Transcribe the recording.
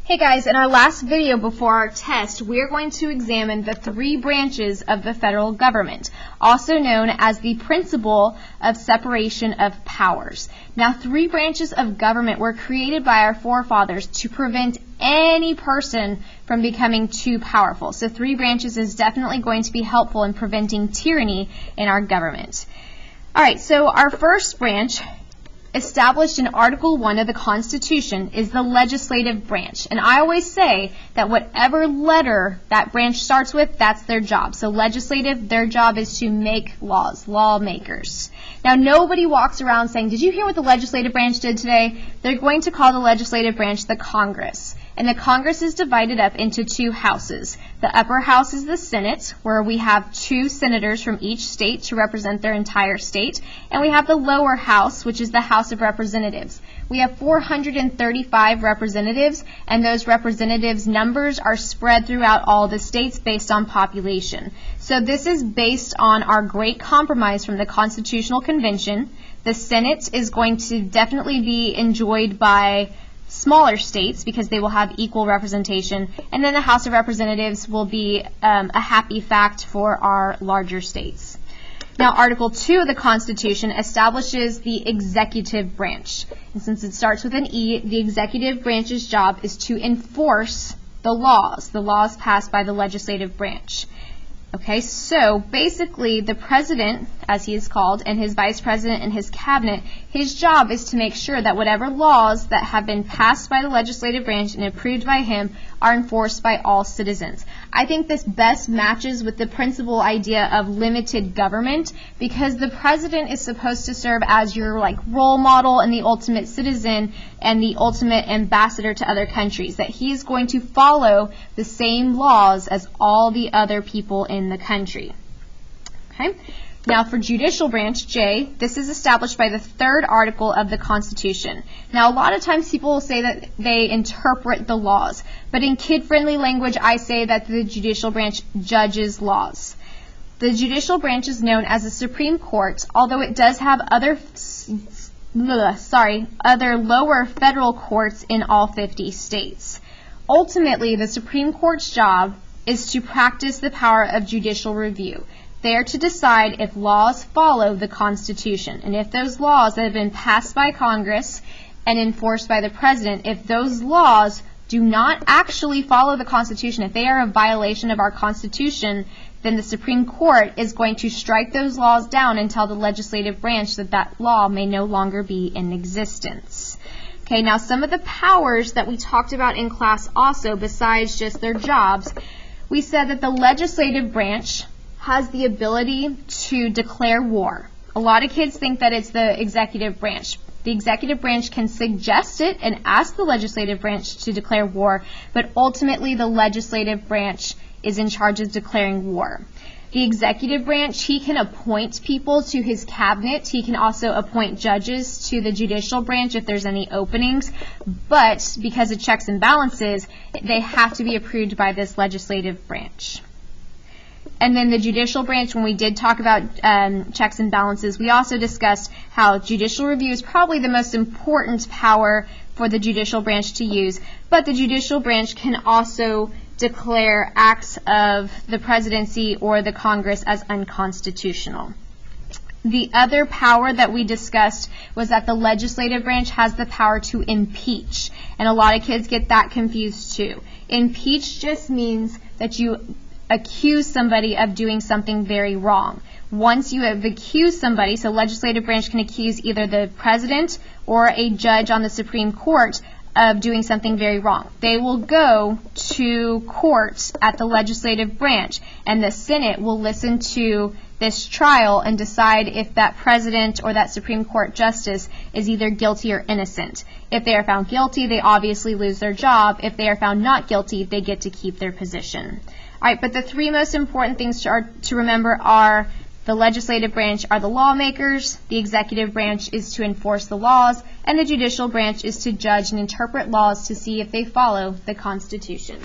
Hey guys, in our last video before our test, we're going to examine the three branches of the federal government, also known as the principle of separation of powers. Now, three branches of government were created by our forefathers to prevent any person from becoming too powerful. So three branches is definitely going to be helpful in preventing tyranny in our government. All right, so our first branch, established in Article 1 of the Constitution, is the legislative branch. And I always say that whatever letter that branch starts with, that's their job. So legislative, their job is to make laws, lawmakers. Now, nobody walks around saying, did you hear what the legislative branch did today? They're going to call the legislative branch the Congress. And the Congress is divided up into two houses. The upper house is the Senate, where we have 2 senators from each state to represent their entire state. And we have the lower house, which is the House of Representatives. We have 435 representatives, and those representatives' numbers are spread throughout all the states based on population. So this is based on our great compromise from the Constitutional Convention. The Senate is going to definitely be enjoyed by smaller states because they will have equal representation, and then the House of Representatives will be a happy fact for our larger states. Now, Article 2 of the Constitution establishes the executive branch. And since it starts with an E, the executive branch's job is to enforce the laws passed by the legislative branch. Okay, so basically the president, as he is called, and his vice president and his cabinet, his job is to make sure that whatever laws that have been passed by the legislative branch and approved by him are enforced by all citizens. I think this best matches with the principal idea of limited government, because the president is supposed to serve as your role model and the ultimate citizen and the ultimate ambassador to other countries, that he is going to follow the same laws as all the other people in the country. Okay? Now for judicial branch, J, this is established by the 3rd article of the Constitution. Now a lot of times people will say that they interpret the laws, but in kid-friendly language I say that the judicial branch judges laws. The judicial branch is known as the Supreme Court, although it does have other lower federal courts in all 50 states. Ultimately, the Supreme Court's job is to practice the power of judicial review. They are to decide if laws follow the Constitution, and if those laws that have been passed by Congress and enforced by the President, if those laws do not actually follow the Constitution, if they are a violation of our Constitution, then the Supreme Court is going to strike those laws down and tell the legislative branch that that law may no longer be in existence. Okay, now some of the powers that we talked about in class also, besides just their jobs, we said that the legislative branch has the ability to declare war. A lot of kids think that it's the executive branch. The executive branch can suggest it and ask the legislative branch to declare war, but ultimately the legislative branch is in charge of declaring war. The executive branch, he can appoint people to his cabinet. He can also appoint judges to the judicial branch if there's any openings, but because of checks and balances, they have to be approved by this legislative branch. And then the judicial branch, when we did talk about checks and balances, we also discussed how judicial review is probably the most important power for the judicial branch to use, but the judicial branch can also declare acts of the presidency or the Congress as unconstitutional. The other power that we discussed was that the legislative branch has the power to impeach, and a lot of kids get that confused too. Impeach just means that you accuse somebody of doing something very wrong. Once you have accused somebody, so legislative branch can accuse either the president or a judge on the Supreme Court of doing something very wrong. They will go to court at the legislative branch, and the Senate will listen to this trial and decide if that president or that Supreme Court justice is either guilty or innocent. If they are found guilty, they obviously lose their job. If they are found not guilty, they get to keep their position. All right, but the 3 most important things to remember are the legislative branch are the lawmakers, the executive branch is to enforce the laws, and the judicial branch is to judge and interpret laws to see if they follow the Constitution.